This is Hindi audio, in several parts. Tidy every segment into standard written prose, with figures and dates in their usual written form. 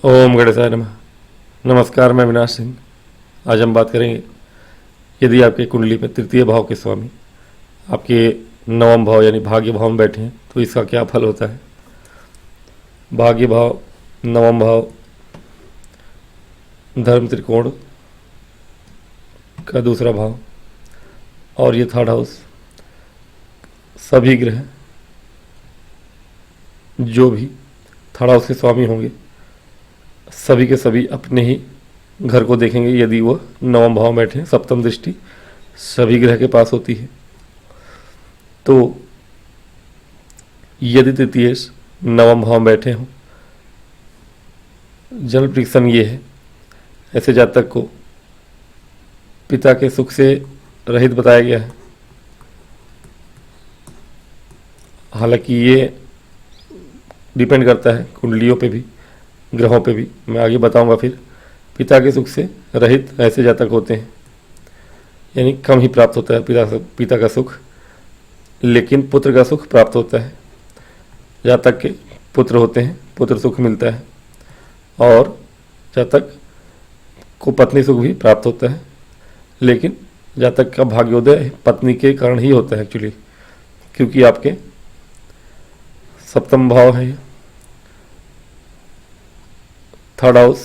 ओम गणेशाय नमः। नमस्कार, मैं अविनाश सिंह। आज हम बात करेंगे, यदि आपके कुंडली में तृतीय भाव के स्वामी आपके नवम भाव यानी भाग्य भाव में बैठे हैं तो इसका क्या फल होता है। भाग्य भाव, नवम भाव, धर्म त्रिकोण का दूसरा भाव और ये थर्ड हाउस, सभी ग्रह जो भी थर्ड हाउस के स्वामी होंगे सभी के सभी अपने ही घर को देखेंगे। यदि वह नवम भाव में बैठे हैं, सप्तम दृष्टि सभी ग्रह के पास होती है। तो यदि तृतीय नवम भाव में बैठे हों, जन्म प्रिडिक्शन ये है, ऐसे जातक को पिता के सुख से रहित बताया गया है। हालांकि ये डिपेंड करता है कुंडलियों पे भी, ग्रहों पे भी, मैं आगे बताऊंगा। फिर पिता के सुख से रहित ऐसे जातक होते हैं, यानी कम ही प्राप्त होता है पिता का सुख, लेकिन पुत्र का सुख प्राप्त होता है। जातक के पुत्र होते हैं, पुत्र सुख मिलता है, और जातक को पत्नी सुख भी प्राप्त होता है। लेकिन जातक का भाग्योदय पत्नी के कारण ही होता है एक्चुअली, क्योंकि आपके सप्तम भाव है, थर्ड हाउस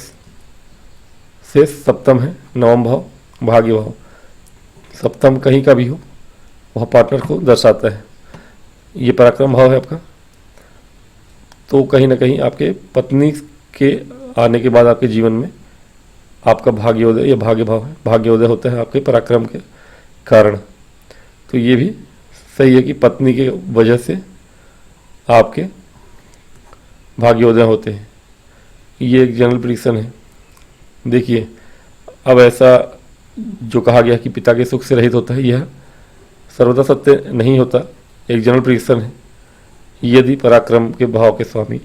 से सप्तम है, नवम भाव भाग्य भाव। सप्तम कहीं का भी हो वह पार्टनर को दर्शाता है। ये पराक्रम भाव है आपका, तो कहीं ना कहीं आपके पत्नी के आने के बाद आपके जीवन में आपका भाग्योदय, ये भाग्य भाव है, भाग्योदय होता है आपके पराक्रम के कारण। तो ये भी सही है कि पत्नी के वजह से आपके भाग्योदय होते हैं। ये एक जनरल प्रिडिक्शन है। देखिए, अब ऐसा जो कहा गया कि पिता के सुख से रहित होता है, यह सर्वदा सत्य नहीं होता, एक जनरल प्रिडिक्शन है। यदि पराक्रम के भाव के स्वामी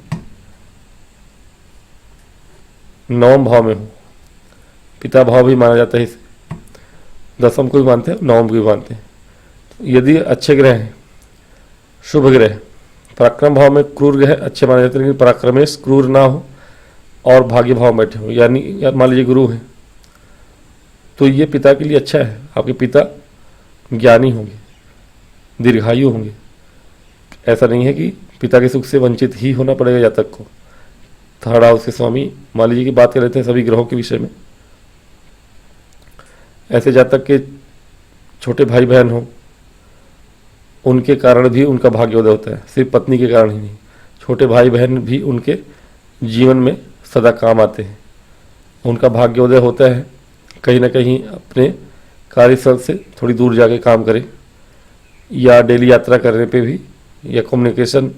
नवम भाव में हो, पिता भाव भी माना जाता है इसे, दसम को भी मानते हैं, नवम को भी मानते हैं। यदि अच्छे ग्रह हैं, शुभ ग्रह, पराक्रम भाव में क्रूर ग्रह अच्छे माने जाते हैं, लेकिन पराक्रमेश क्रूर ना हो और भाग्य भाव में बैठे हो, यानी मान लीजिए गुरु हैं, तो ये पिता के लिए अच्छा है। आपके पिता ज्ञानी होंगे, दीर्घायु होंगे। ऐसा नहीं है कि पिता के सुख से वंचित ही होना पड़ेगा जातक को। थर्ड हाउस के स्वामी, मान लीजिए कि बात कर रहे थे सभी ग्रहों के विषय में, ऐसे जातक के छोटे भाई बहन हो, उनके कारण भी उनका भाग्योदय होता है, सिर्फ पत्नी के कारण ही नहीं। छोटे भाई बहन भी उनके जीवन में सदा काम आते हैं। उनका भाग्योदय होता है कहीं ना कहीं अपने कार्यस्थल से थोड़ी दूर जाके काम करें, या डेली यात्रा करने पे भी, या कम्युनिकेशन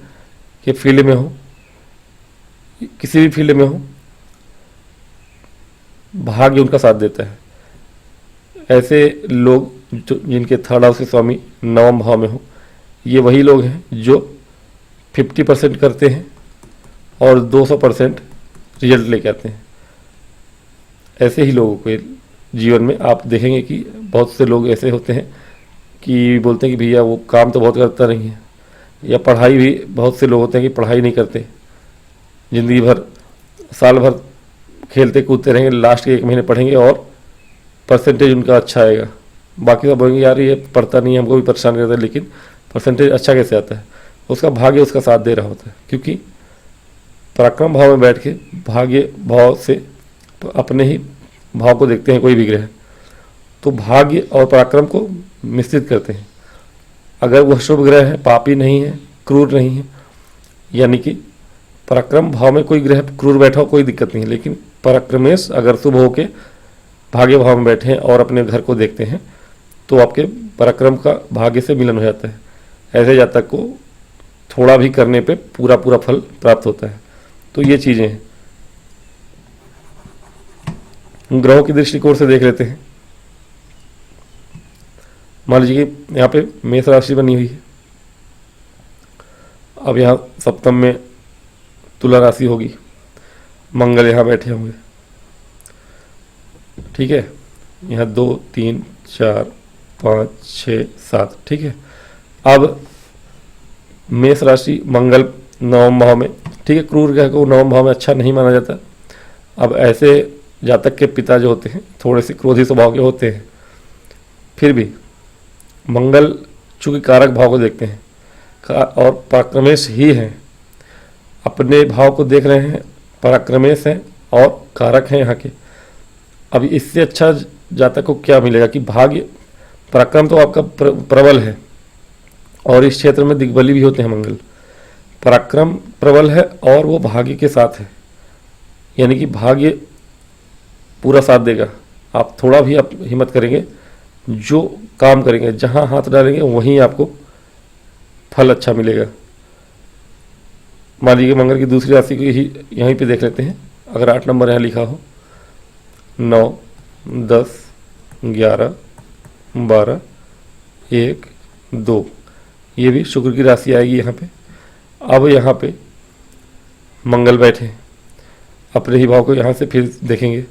के फील्ड में हो, किसी भी फील्ड में हो, भाग्य उनका साथ देता है। ऐसे लोग जिनके थर्ड हाउस के स्वामी नवम भाव में हो, ये वही लोग हैं जो 50% करते हैं और 200% रिजल्ट लेके आते हैं। ऐसे ही लोगों के जीवन में आप देखेंगे कि बहुत से लोग ऐसे होते हैं कि बोलते हैं कि भैया वो काम तो बहुत करता नहीं है, या पढ़ाई भी, बहुत से लोग होते हैं कि पढ़ाई नहीं करते, ज़िंदगी भर साल भर खेलते कूदते रहेंगे, लास्ट के 1 महीने पढ़ेंगे और परसेंटेज उनका अच्छा आएगा। बाकी सब बोलेंगे यार ये पढ़ता नहीं है, हमको भी परेशान करता है, लेकिन परसेंटेज अच्छा कैसे आता है? उसका भाग्य उसका साथ दे रहा होता है, क्योंकि पराक्रम भाव में बैठ के भाग्य भाव से अपने ही भाव को देखते हैं कोई भी ग्रह, तो भाग्य और पराक्रम को मिश्रित करते हैं। अगर वह शुभ ग्रह है, पापी नहीं है, क्रूर नहीं है, यानी कि पराक्रम भाव में कोई ग्रह क्रूर बैठा हो कोई दिक्कत नहीं है, लेकिन पराक्रमेश अगर शुभ होके भाग्य भाव में बैठे हैं और अपने घर को देखते हैं, तो आपके पराक्रम का भाग्य से मिलन हो जाता है। ऐसे जातक को थोड़ा भी करने पे पूरा पूरा फल प्राप्त होता है। तो ये चीज़ें हैं, ग्रहों की दृष्टिकोण से देख लेते हैं। मान लीजिए कि यहाँ पे मेष राशि बनी हुई है, अब यहाँ सप्तम में तुला राशि होगी, मंगल यहाँ बैठे होंगे, ठीक है। यहाँ 2 3 4 5 6 7, ठीक है। अब मेष राशि, मंगल नवम भाव में, ठीक है। क्रूर ग्रह को नवम भाव में अच्छा नहीं माना जाता, अब ऐसे जातक के पिता जो होते हैं थोड़े से क्रोधी स्वभाव के होते हैं, फिर भी मंगल चूंकि कारक भाव को देखते हैं और पराक्रमेश ही हैं, अपने भाव को देख रहे हैं, पराक्रमेश हैं और कारक हैं यहाँ के। अब इससे अच्छा जातक को क्या मिलेगा कि भाग्य, पराक्रम तो आपका प्रबल है और इस क्षेत्र में दिग्बली भी होते हैं मंगल। पराक्रम प्रबल है और वो भाग्य के साथ है, यानी कि भाग्य पूरा साथ देगा। आप थोड़ा भी आप हिम्मत करेंगे, जो काम करेंगे, जहां हाथ डालेंगे वहीं आपको फल अच्छा मिलेगा। मान लीजिए मंगल की दूसरी राशि को ही यहीं पे देख लेते हैं। अगर 8 नंबर यहाँ लिखा हो, 9, 10, 11, 12, 1, 2, ये भी शुक्र की राशि आएगी यहाँ पे। अब यहाँ पे मंगल बैठे अपने ही भाव को यहाँ से फिर देखेंगे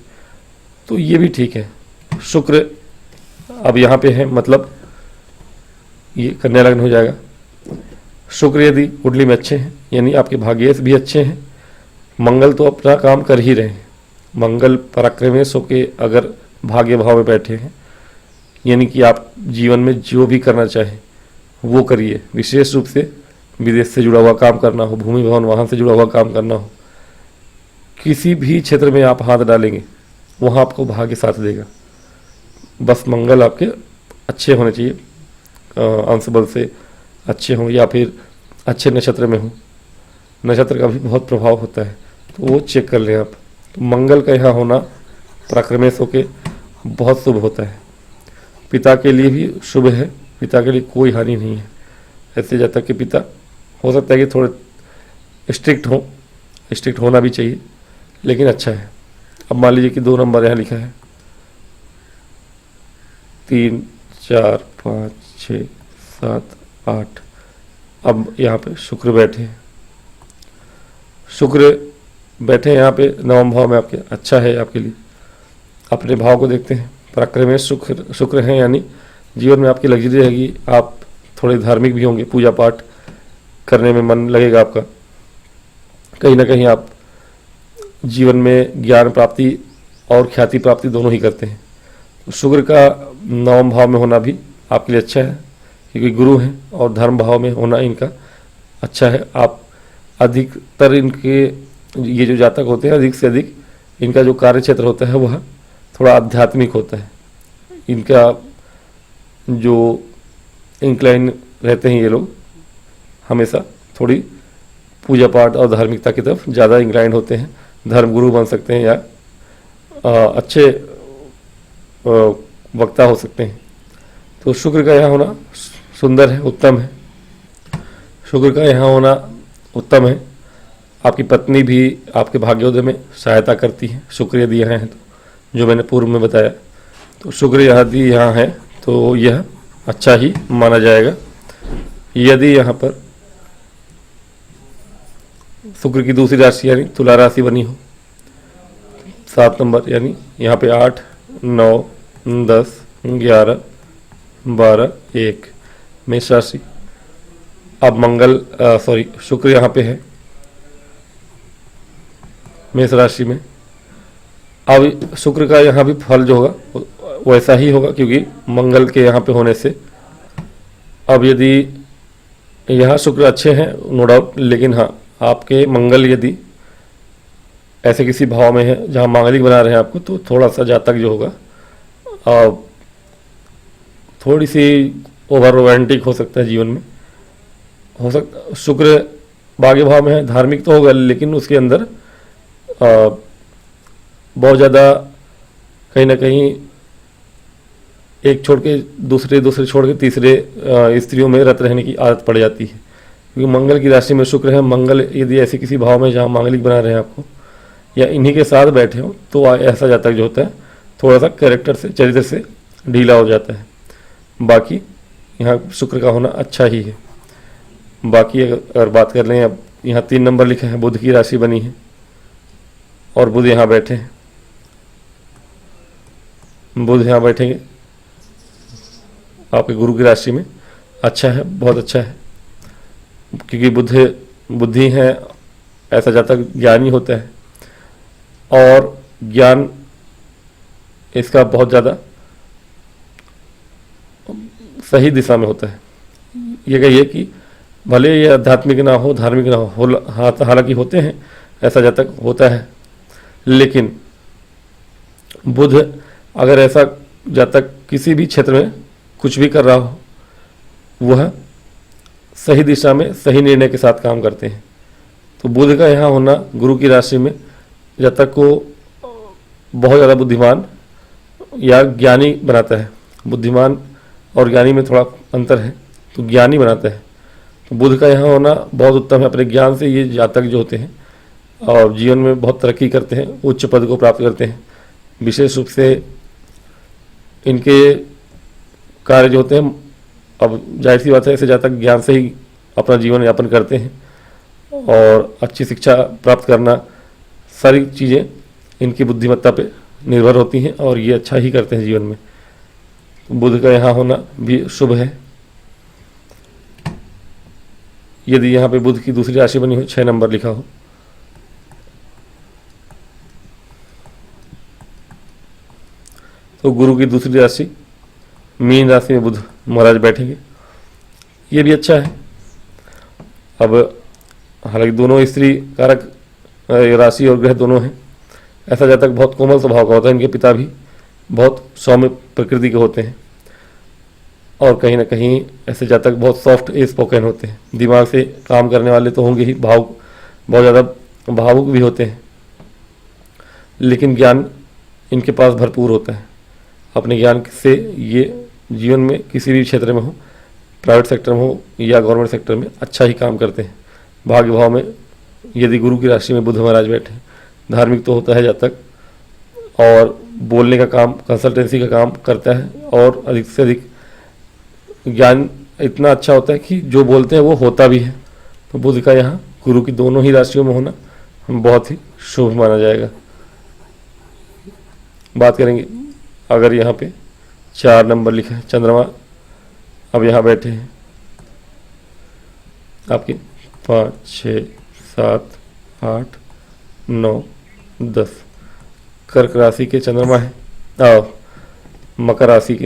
तो ये भी ठीक है। शुक्र अब यहाँ पे है, मतलब ये कन्या लग्न हो जाएगा। शुक्र यदि कुंडली में अच्छे हैं, यानी आपके भाग्येश भी अच्छे हैं। मंगल तो अपना काम कर ही रहे हैं। मंगल पराक्रमेश होके अगर भाग्य भाव में बैठे हैं, यानी कि आप जीवन में जो भी करना चाहें वो करिए। विशेष रूप से विदेश से जुड़ा हुआ काम करना हो, भूमि भवन वाहन से जुड़ा हुआ काम करना हो, किसी भी क्षेत्र में आप हाथ डालेंगे वहाँ आपको भाग्य साथ देगा। बस मंगल आपके अच्छे होने चाहिए, अंश बल से अच्छे हों या फिर अच्छे नक्षत्र में हों। नक्षत्र का भी बहुत प्रभाव होता है, तो वो चेक कर लें आप। तो मंगल का यहाँ होना पराक्रमेश होके बहुत शुभ होता है। पिता के लिए भी शुभ है, पिता के लिए कोई हानि नहीं है। ऐसे जातक के पिता हो सकता है कि थोड़े स्ट्रिक्ट हों, स्ट्रिक्ट होना भी चाहिए, लेकिन अच्छा है। अब मान लीजिए कि 2 नंबर यहाँ लिखा है, 3, 4, 5, 6, 7, 8। अब यहाँ पे शुक्र बैठे हैं, शुक्र बैठे हैं यहाँ पे 9वें भाव में आपके, अच्छा है आपके लिए। अपने भाव को देखते हैं, पराक्रमेश शुक्र हैं, यानी जीवन में आपकी लग्जरी रहेगी। आप थोड़े धार्मिक भी होंगे, पूजा पाठ करने में मन लगेगा आपका। कहीं ना कहीं आप जीवन में ज्ञान प्राप्ति और ख्याति प्राप्ति दोनों ही करते हैं। तो शुक्र का 9वें भाव में होना भी आपके लिए अच्छा है, क्योंकि गुरु हैं और धर्म भाव में होना इनका अच्छा है। आप अधिकतर इनके ये जो जातक होते हैं, अधिक से अधिक इनका जो कार्य क्षेत्र होता है वह थोड़ा आध्यात्मिक होता है। इनका जो इंक्लाइन रहते हैं ये लोग, हमेशा थोड़ी पूजा पाठ और धार्मिकता की तरफ ज़्यादा इंक्लाइन होते हैं। धर्मगुरु बन सकते हैं या अच्छे वक्ता हो सकते हैं। तो शुक्र का यहाँ होना सुंदर है, उत्तम है। शुक्र का यहाँ होना उत्तम है। आपकी पत्नी भी आपके भाग्योदय में सहायता करती है, शुक्र यदि यहाँ है तो, जो मैंने पूर्व में बताया। तो शुक्र यदि यहाँ है तो यह अच्छा ही माना जाएगा। यदि यहाँ पर शुक्र की दूसरी राशि यानी तुला राशि बनी हो, 7 नंबर, यानी यहाँ पे 8, 9, 10, 11, 12, 1 मेष राशि। अब मंगल शुक्र यहाँ पे है मेष राशि में। अब शुक्र का यहाँ भी फल जो होगा वैसा ही होगा, क्योंकि मंगल के यहाँ पे होने से। अब यदि यहाँ शुक्र अच्छे हैं नो डाउट, लेकिन हाँ आपके मंगल यदि ऐसे किसी भाव में है जहाँ मांगलिक बना रहे हैं आपको, तो थोड़ा सा जातक जो होगा थोड़ी सी ओवर रोमांटिक हो सकता है जीवन में, हो सकता। शुक्र भाग्य भाव में है, धार्मिक तो होगा, लेकिन उसके अंदर बहुत ज़्यादा कहीं ना कहीं एक छोड़ के दूसरे छोड़ के तीसरे स्त्रियों में रत रहने की आदत पड़ जाती है, क्योंकि मंगल की राशि में शुक्र है। मंगल यदि ऐसे किसी भाव में जहाँ मांगलिक बना रहे हैं आपको या इन्हीं के साथ बैठे हो, तो ऐसा जातक जो होता है थोड़ा सा कैरेक्टर से, चरित्र से ढीला हो जाता है। बाकी यहाँ शुक्र का होना अच्छा ही है। बाकी अगर बात कर लें, अब यहाँ 3 नंबर लिखा है, बुध की राशि बनी है और बुध यहाँ बैठे हैं। बुध यहाँ बैठेंगे आपके गुरु की राशि में, अच्छा है, बहुत अच्छा है, क्योंकि बुद्धि है, ऐसा जातक ज्ञानी होता है और ज्ञान इसका बहुत ज़्यादा सही दिशा में होता है। ये कहिए कि भले ये आध्यात्मिक ना हो, धार्मिक ना हो, हालांकि होते हैं, ऐसा जातक होता है, लेकिन बुध अगर ऐसा जातक किसी भी क्षेत्र में कुछ भी कर रहा हो, वह सही दिशा में सही निर्णय के साथ काम करते हैं। तो बुध का यहाँ होना गुरु की राशि में जातक को बहुत ज़्यादा बुद्धिमान या ज्ञानी बनाता है। बुद्धिमान और ज्ञानी में थोड़ा अंतर है, तो ज्ञानी बनाता है। तो बुध का यहाँ होना बहुत उत्तम है। अपने ज्ञान से ये जातक जो होते हैं और जीवन में बहुत तरक्की करते हैं, उच्च पद को प्राप्त करते हैं। विशेष रूप से इनके कार्य जो होते हैं, अब जाहिर सी बात है, ऐसे जातक ज्ञान से ही अपना जीवन यापन करते हैं और अच्छी शिक्षा प्राप्त करना, सारी चीज़ें इनकी बुद्धिमत्ता पे निर्भर होती हैं और ये अच्छा ही करते हैं जीवन में। बुध का यहाँ होना भी शुभ है। यदि यहाँ पे बुध की दूसरी राशि बनी हो, 6 नंबर लिखा हो, तो गुरु की दूसरी राशि मीन राशि में बुध महाराज बैठेंगे, ये भी अच्छा है। अब हालांकि दोनों स्त्री कारक राशि और ग्रह दोनों हैं। ऐसा जातक बहुत कोमल स्वभाव का होता है। इनके पिता भी बहुत सौम्य प्रकृति के होते हैं और कहीं ना कहीं ऐसे जातक बहुत सॉफ्ट स्पोकन होते हैं। दिमाग से काम करने वाले तो होंगे ही, बहुत ज़्यादा भावुक भी होते हैं, लेकिन ज्ञान इनके पास भरपूर होता है। अपने ज्ञान से ये जीवन में किसी भी क्षेत्र में हो, प्राइवेट सेक्टर में हो या गवर्नमेंट सेक्टर में, अच्छा ही काम करते हैं। भाग्य भाव में यदि गुरु की राशि में बुध महाराज बैठे, धार्मिक तो होता है जातक और बोलने का काम, कंसल्टेंसी का काम करता है और अधिक से अधिक ज्ञान इतना अच्छा होता है कि जो बोलते हैं वो होता भी है। तो बुध का यहाँ गुरु की दोनों ही राशियों में होना बहुत ही शुभ माना जाएगा। बात करेंगे अगर यहाँ पे 4 नंबर लिखा है, चंद्रमा अब यहाँ बैठे हैं आपके 5, 6, 7, 8, 9, 10 कर्क राशि के चंद्रमा है, मकर राशि के,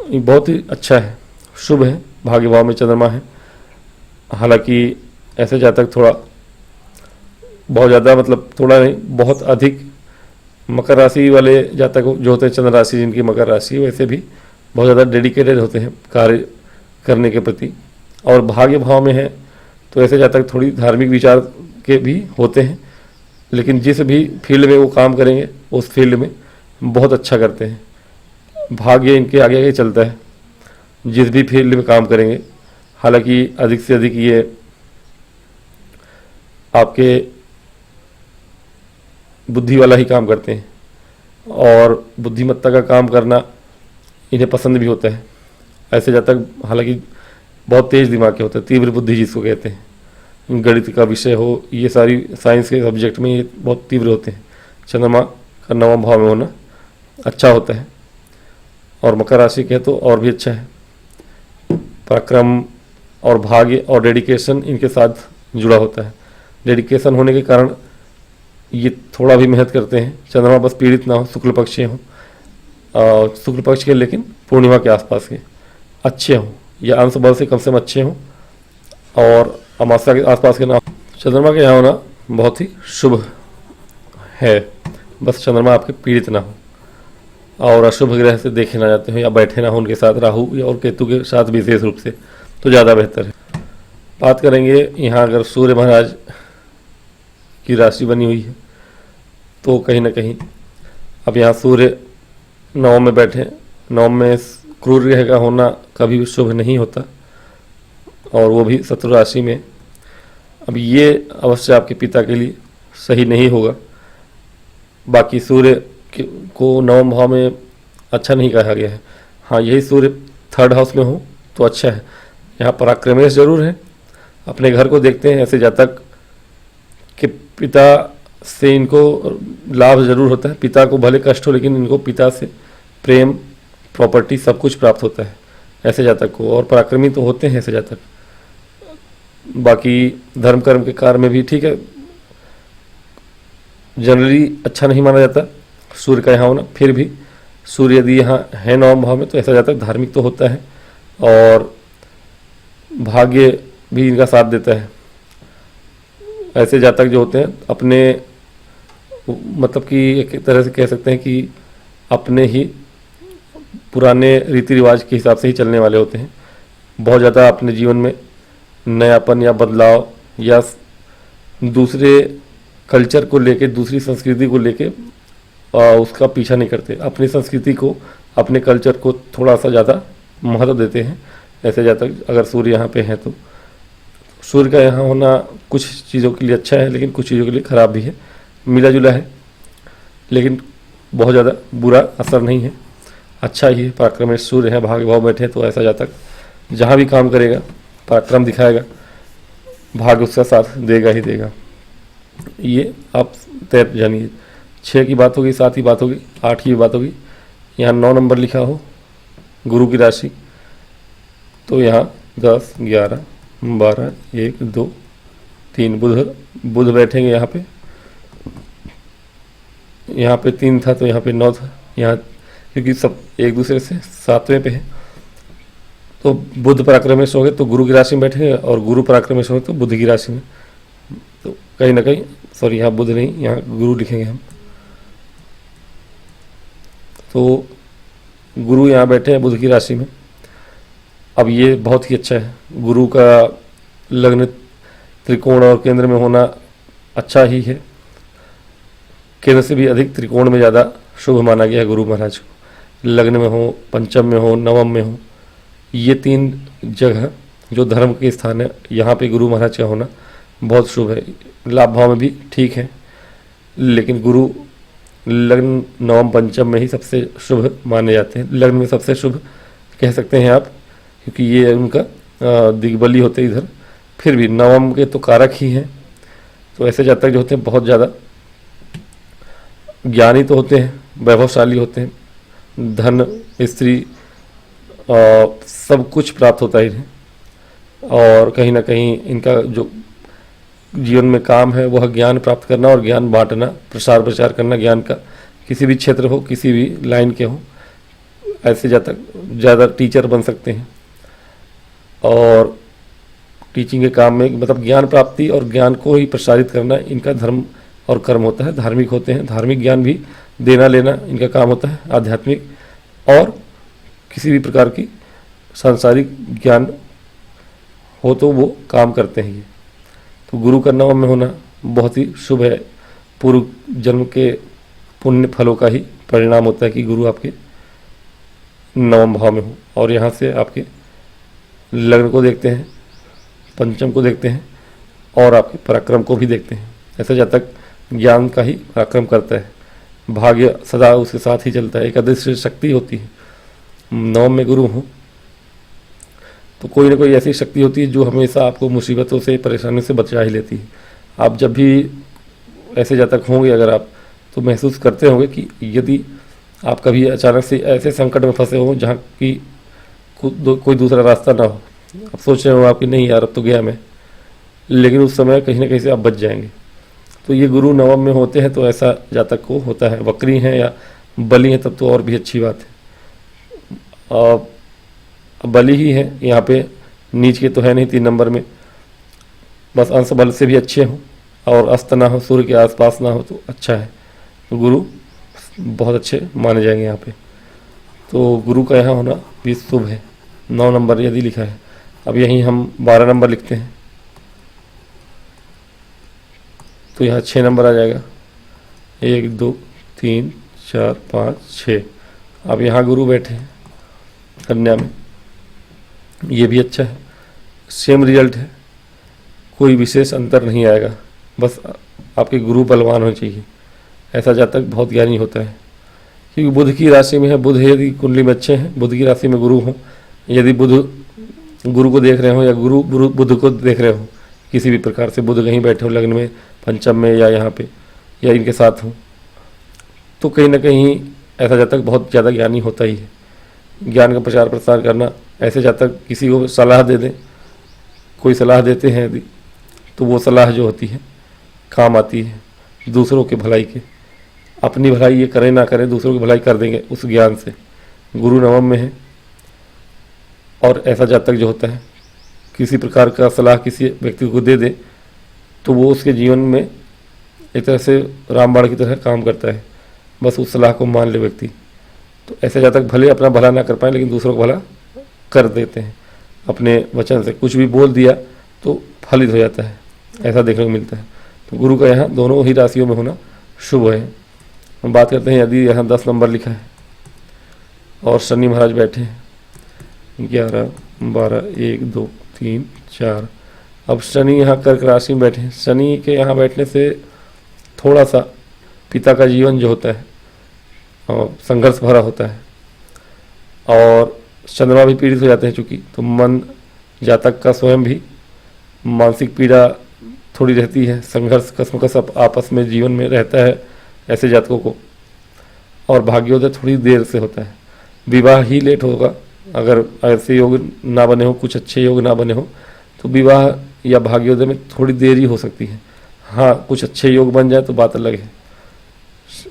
ये बहुत ही अच्छा है, शुभ है। भाग्य भाव में चंद्रमा है। हालांकि ऐसे जातक थोड़ा बहुत ज़्यादा, मतलब थोड़ा नहीं, बहुत अधिक मकर राशि वाले जातक जो होते हैं, चंद्र राशि जिनकी मकर राशि, वैसे भी बहुत ज़्यादा डेडिकेटेड होते हैं कार्य करने के प्रति। और भाग्य भाव में है तो ऐसे जातक थोड़ी धार्मिक विचार के भी होते हैं, लेकिन जिस भी फील्ड में वो काम करेंगे उस फील्ड में बहुत अच्छा करते हैं। भाग्य इनके आगे आगे चलता है जिस भी फील्ड में काम करेंगे। हालांकि अधिक से अधिक ये आपके बुद्धि वाला ही काम करते हैं और बुद्धिमत्ता का काम करना इन्हें पसंद भी होता है। ऐसे जातक हालांकि बहुत तेज दिमाग के होते हैं, तीव्र बुद्धि जिसको कहते हैं। गणित का विषय हो, ये सारी साइंस के सब्जेक्ट में ये बहुत तीव्र होते हैं। चंद्रमा का 9वां भाव में होना अच्छा होता है और मकर राशि के तो और भी अच्छा है। पराक्रम और भाग्य और डेडिकेशन इनके साथ जुड़ा होता है। डेडिकेशन होने के कारण ये थोड़ा भी मेहनत करते हैं। चंद्रमा बस पीड़ित ना हो, शुक्ल पक्ष के हों, शुक्ल पक्ष के लेकिन पूर्णिमा के आसपास के अच्छे हों या अंश बल से कम से कम अच्छे हों और अमावस्या के आसपास के ना। चंद्रमा के यहाँ होना बहुत ही शुभ है, बस चंद्रमा आपके पीड़ित ना हो और अशुभ ग्रह से देखे ना जाते हो या बैठे ना हो उनके साथ, राहु या और केतु के साथ विशेष रूप से, तो ज़्यादा बेहतर है। बात करेंगे यहाँ अगर सूर्य महाराज की राशि बनी हुई है तो कहीं ना कहीं अब यहाँ सूर्य 9 में बैठे, 9 में क्रूर ग्रह का होना कभी भी शुभ नहीं होता और वो भी शत्रु राशि में। अब ये अवश्य आपके पिता के लिए सही नहीं होगा। बाकी सूर्य को 9वें भाव में अच्छा नहीं कहा गया है। हाँ, यही सूर्य 3rd हाउस में हो तो अच्छा है। यहाँ पराक्रमेश जरूर है। अपने घर को देखते हैं, ऐसे जातक कि पिता से इनको लाभ जरूर होता है। पिता को भले कष्ट हो लेकिन इनको पिता से प्रेम, प्रॉपर्टी सब कुछ प्राप्त होता है ऐसे जातक को, और पराक्रमी तो होते हैं ऐसे जातक। बाकी धर्म कर्म के कार्य में भी ठीक है, जनरली अच्छा नहीं माना जाता सूर्य का यहाँ होना। फिर भी सूर्य यदि यहाँ है 9वें भाव में तो ऐसा जातक धार्मिक तो होता है और भाग्य भी इनका साथ देता है। ऐसे जातक जो होते हैं अपने मतलब कि एक तरह से कह सकते हैं कि अपने ही पुराने रीति रिवाज के हिसाब से ही चलने वाले होते हैं। बहुत ज़्यादा अपने जीवन में नयापन या बदलाव या दूसरे कल्चर को लेके, दूसरी संस्कृति को लेके उसका पीछा नहीं करते। अपनी संस्कृति को, अपने कल्चर को थोड़ा सा ज़्यादा महत्व देते हैं। ऐसे जातक अगर सूर्य यहाँ पे है तो सूर्य का यहाँ होना कुछ चीज़ों के लिए अच्छा है लेकिन कुछ चीज़ों के लिए ख़राब भी है। मिला जुला है लेकिन बहुत ज़्यादा बुरा असर नहीं है, अच्छा ही है। पराक्रम में सूर्य है, भाग्य भाव बैठे तो ऐसा जातक जहाँ भी काम करेगा पराक्रम दिखाएगा, भाग्य उसका साथ देगा ही देगा। ये आप तय जानिए। 6 की बात होगी, 7 की बात होगी, 8 की बात होगी। यहाँ 9 नंबर लिखा हो गुरु की राशि तो यहाँ 10, 11, 12, 1, 2, 3 बुध बैठेंगे यहाँ पे। यहाँ पे 3 था तो यहाँ पे 9 था। यहाँ क्योंकि सब एक दूसरे से 7वें पे है तो बुध पराक्रमेश होंगे तो गुरु की राशि में बैठेंगे और गुरु पराक्रमेश होंगे तो बुध की राशि में। तो कहीं ना कहीं सॉरी यहाँ बुध नहीं, यहाँ गुरु लिखेंगे हम। तो गुरु यहाँ बैठे हैं बुध की राशि में। अब ये बहुत ही अच्छा है। गुरु का लग्न त्रिकोण और केंद्र में होना अच्छा ही है। केंद्र से भी अधिक त्रिकोण में ज़्यादा शुभ माना गया है गुरु महाराज को। लग्न में हो, पंचम में हो, नवम में हो, ये 3 जगह जो धर्म के स्थान है यहाँ पे गुरु महाराज का होना बहुत शुभ है। लाभ भाव में भी ठीक है लेकिन गुरु लग्न, नवम, पंचम में ही सबसे शुभ माने जाते हैं। लग्न में सबसे शुभ कह सकते हैं आप क्योंकि ये उनका दिग्बली होते इधर। फिर भी नवम के तो कारक ही हैं। तो ऐसे जातक जो होते हैं बहुत ज़्यादा ज्ञानी तो होते हैं, वैभवशाली होते हैं, धन, स्त्री सब कुछ प्राप्त होता ही है। और कहीं ना कहीं इनका जो जीवन में काम है वह ज्ञान प्राप्त करना और ज्ञान बांटना, प्रसार प्रचार करना ज्ञान का, किसी भी क्षेत्र हो, किसी भी लाइन के हो। ऐसे जातक ज़्यादा टीचर बन सकते हैं और टीचिंग के काम में मतलब ज्ञान प्राप्ति और ज्ञान को ही प्रसारित करना इनका धर्म और कर्म होता है। धार्मिक होते हैं, धार्मिक ज्ञान भी देना लेना इनका काम होता है। आध्यात्मिक और किसी भी प्रकार की सांसारिक ज्ञान हो तो वो काम करते हैं ये। तो गुरु का नवम में होना बहुत ही शुभ है। पूर्व जन्म के पुण्य फलों का ही परिणाम होता है कि गुरु आपके नवम भाव में हो। और यहाँ से आपके लग्न को देखते हैं, पंचम को देखते हैं और आपके पराक्रम को भी देखते हैं। ऐसा जातक ज्ञान का ही पराक्रम करता है, भाग्य सदा उसके साथ ही चलता है। एक अदृश्य शक्ति होती है। नवम में गुरु हो तो कोई ना कोई ऐसी शक्ति होती है जो हमेशा आपको मुसीबतों से, परेशानियों से बचा ही लेती है। आप जब भी ऐसे जातक होंगे अगर आप तो महसूस करते होंगे कि यदि आप कभी अचानक से ऐसे संकट में फंसे हो जहाँ की कोई दूसरा रास्ता ना हो, आप सोच रहे हो आपकी नहीं यार अब तो गया मैं, लेकिन उस समय कहीं ना कहीं से आप बच जाएंगे। तो ये गुरु नवम में होते हैं तो ऐसा जातक को होता है। वक्री हैं या बली हैं तब तो और भी अच्छी बात है। बली ही है यहाँ पे, नीच के तो है नहीं 3 नंबर में, बस अंश बल से भी अच्छे हों और अस्त ना हो, सूर्य के आसपास ना हो तो अच्छा है। तो गुरु बहुत अच्छे माने जाएंगे यहाँ पे। तो गुरु का यहाँ होना भी शुभ है। 9 नंबर यदि लिखा है। अब यहीं हम 12 नंबर लिखते हैं तो यहाँ 6 नंबर आ जाएगा। 1, 2, 3, 4, 5, 6। अब यहाँ गुरु बैठे हैं कन्या में, ये भी अच्छा है। सेम रिजल्ट है, कोई विशेष अंतर नहीं आएगा। बस आपके गुरु बलवान होने चाहिए। ऐसा जातक बहुत ज्ञानी होता है क्योंकि बुध की राशि में है। बुध यदि कुंडली में अच्छे हैं, बुध की राशि में गुरु हो, यदि बुध गुरु को देख रहे हो या गुरु बुध को देख रहे हो, किसी भी प्रकार से बुध कहीं बैठे हो लग्न में, पंचम में या यहाँ पे या इनके साथ हो, तो कहीं ना कहीं ऐसा जातक बहुत ज़्यादा ज्ञानी होता ही है। ज्ञान का प्रचार प्रसार करना, ऐसे जातक किसी को सलाह दे दें, कोई सलाह देते हैं यदि तो वो सलाह जो होती है काम आती है। दूसरों के भलाई के। अपनी भलाई ये करें ना करें, दूसरों की भलाई कर देंगे उस ज्ञान से। गुरु नवम में है, और ऐसा जातक जो होता है किसी प्रकार का सलाह किसी व्यक्ति को दे दे तो वो उसके जीवन में एक तरह से रामबाण की तरह काम करता है, बस उस सलाह को मान ले व्यक्ति। तो ऐसे जातक भले अपना भला ना कर पाए लेकिन दूसरों का भला कर देते हैं अपने वचन से। कुछ भी बोल दिया तो फलित हो जाता है, ऐसा देखने को मिलता है। तो गुरु का यहाँ दोनों ही राशियों में होना शुभ है। हम बात करते हैं यदि यहाँ 10 नंबर लिखा है और शनि महाराज बैठे हैं 11, 12, 1, 2, 3, 4। अब शनि यहाँ कर्क राशि में बैठे हैं। शनि के यहाँ बैठने से थोड़ा सा पिता का जीवन जो होता है संघर्ष भरा होता है, और चंद्रमा भी पीड़ित हो जाते हैं चूँकि, तो मन जातक का स्वयं भी मानसिक पीड़ा थोड़ी रहती है, संघर्ष कसमकस आपस में जीवन में रहता है ऐसे जातकों को। और भाग्योदय थोड़ी देर से होता है, विवाह ही लेट होगा। अगर ऐसे योग ना बने हो, कुछ अच्छे योग ना बने हो, तो विवाह या भाग्योदय में थोड़ी देरी हो सकती है। हाँ, कुछ अच्छे योग बन जाए तो बात अलग है।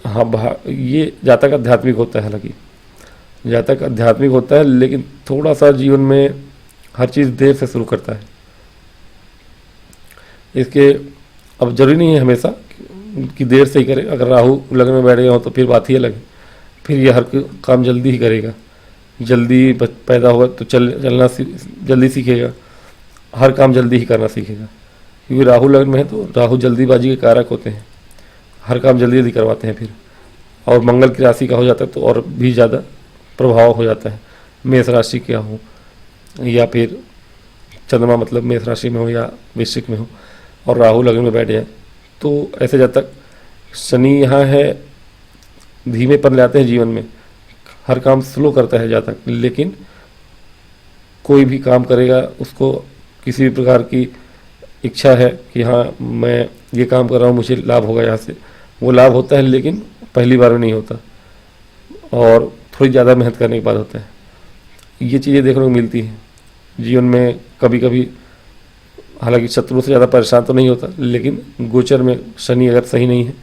हाँ, ये जातक आध्यात्मिक होता है, हालांकि जातक आध्यात्मिक होता है लेकिन थोड़ा सा जीवन में हर चीज़ देर से शुरू करता है। इसके अब जरूरी नहीं है हमेशा कि देर से ही करे। अगर राहु लग्न में बैठ गया हो तो फिर बात ही अलग है, फिर ये हर काम जल्दी ही करेगा। जल्दी पैदा होगा तो चलना जल्दी सीखेगा, हर काम जल्दी ही करना सीखेगा, क्योंकि राहु लग्न में है तो राहु जल्दीबाजी के कारक होते हैं, हर काम जल्दी जल्दी करवाते हैं फिर। और मंगल की राशि का हो जाता है तो और भी ज़्यादा प्रभाव हो जाता है। मेष राशि क्या हो या फिर चंद्रमा मतलब मेष राशि में हो या वृश्चिक में हो और राहु लग्न में बैठ जाए तो ऐसे जब तक शनि यहाँ है धीमेपन लाते हैं जीवन में, हर काम स्लो करता है जातक, लेकिन कोई भी काम करेगा उसको किसी भी प्रकार की इच्छा है कि हाँ मैं ये काम कर रहा हूँ मुझे लाभ होगा यहाँ से, वो लाभ होता है लेकिन पहली बार में नहीं होता और थोड़ी ज़्यादा मेहनत करने के बाद होता है। ये चीज़ें देखने को मिलती हैं जीवन में कभी कभी। हालांकि शत्रु से ज़्यादा परेशान तो नहीं होता, लेकिन गोचर में शनि अगर सही नहीं है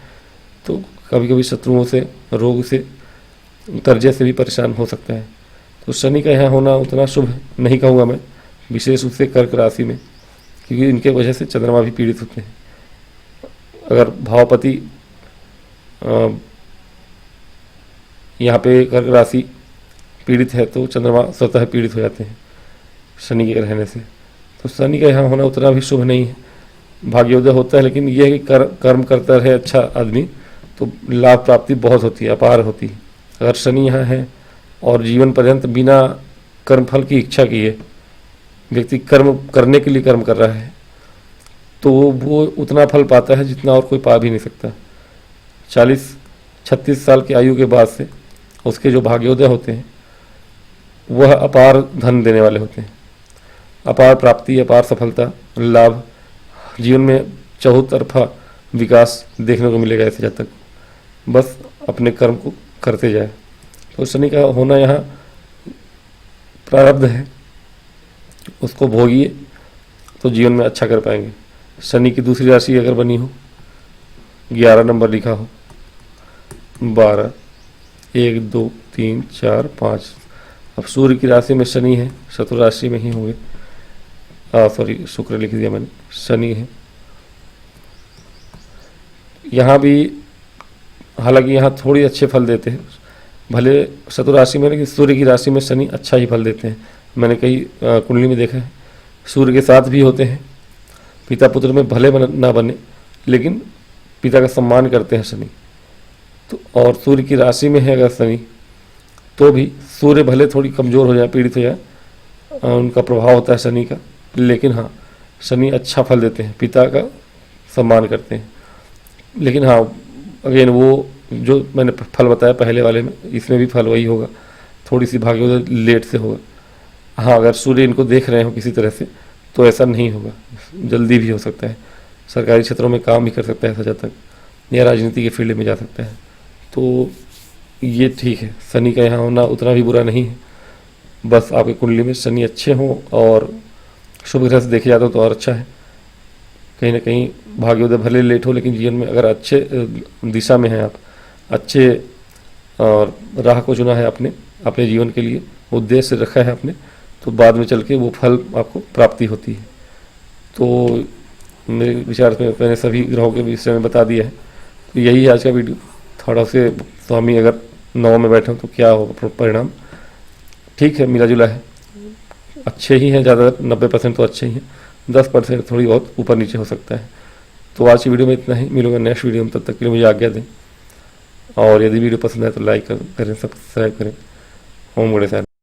तो कभी कभी शत्रुओं से, रोग से, कर्जे से भी परेशान हो सकता है। तो शनि का यहाँ होना उतना शुभ नहीं कहूँगा मैं, विशेष रूप से कर्क राशि में, क्योंकि इनके वजह से चंद्रमा भी पीड़ित होते हैं। अगर भावपति यहाँ पे कर्क राशि पीड़ित है तो चंद्रमा स्वतः पीड़ित हो जाते हैं शनि के रहने से। तो शनि का यहाँ होना उतना भी शुभ नहीं है। भाग्योदय होता है लेकिन यह है कि कर्म करता रहे अच्छा आदमी तो लाभ प्राप्ति बहुत होती है, अपार होती है। अगर शनि यहाँ है और जीवन पर्यंत बिना कर्मफल की इच्छा किए व्यक्ति कर्म करने के लिए कर्म कर रहा है तो वो उतना फल पाता है जितना और कोई पा भी नहीं सकता। 40-36 साल की आयु के बाद से उसके जो भाग्योदय होते हैं वह अपार धन देने वाले होते हैं, अपार प्राप्ति, अपार सफलता, लाभ, जीवन में चहुतरफा विकास देखने को मिलेगा ऐसे जब तक बस अपने कर्म को करते जाए। तो शनि का होना यहाँ प्रारब्ध है, उसको भोगिए तो जीवन में अच्छा कर पाएंगे। शनि की दूसरी राशि अगर बनी हो, 11 नंबर लिखा हो, 12, 1, 2, 3, 4, 5। अब सूर्य की राशि में शनि है, शत्रु राशि में ही होंगे, सॉरी शुक्र लिख दिया मैंने, शनि है यहाँ भी। हालांकि यहाँ थोड़ी अच्छे फल देते हैं, भले शत्रु राशि में, लेकिन सूर्य की राशि में शनि अच्छा ही फल देते हैं। मैंने कई कुंडली में देखा है सूर्य के साथ भी होते हैं, पिता पुत्र में भले ना बने लेकिन पिता का सम्मान करते हैं शनि। तो और सूर्य की राशि में है अगर शनि तो भी सूर्य भले थोड़ी कमज़ोर हो जाए, पीड़ित हो जाए, उनका प्रभाव होता है शनि का, लेकिन हाँ शनि अच्छा फल देते हैं, पिता का सम्मान करते हैं। लेकिन हाँ अगेन वो जो मैंने फल बताया पहले वाले में, इसमें भी फल वही होगा, थोड़ी सी भाग्योदय लेट से होगा। हाँ अगर सूर्य इनको देख रहे हो किसी तरह से तो ऐसा नहीं होगा, जल्दी भी हो सकता है, सरकारी क्षेत्रों में काम भी कर सकता है ऐसा जब तक, या राजनीति के फील्ड में जा सकता है। तो ये ठीक है, शनि का यहाँ होना उतना भी बुरा नहीं है, बस आपकी कुंडली में शनि अच्छे हों और शुभ ग्रह से देखे जाते हो तो और अच्छा है। कहीं ना कहीं भाग्योदय भले लेट हो, लेकिन जीवन में अगर अच्छे दिशा में हैं आप, अच्छे और राह को चुना है आपने अपने जीवन के लिए, उद्देश्य रखा है आपने, तो बाद में चल के वो फल आपको प्राप्ति होती है। तो मेरे विचार में मैंने सभी ग्रहों के विषय में बता दिया है। तो यही है आज का वीडियो। थोड़ा से स्वामी अगर 9 में बैठे तो क्या होगा परिणाम। ठीक है, मिला जुला है, अच्छे ही हैं, ज़्यादा 90% तो अच्छे ही हैं, 10% थोड़ी बहुत ऊपर नीचे हो सकता है। तो आज की वीडियो में इतना ही, मिलूंगा नेक्स्ट वीडियो में, तब तक के लिए मुझे आज्ञा दें। और यदि वीडियो पसंद आए तो लाइक करें, सब्सक्राइब करें। ओम गणेश।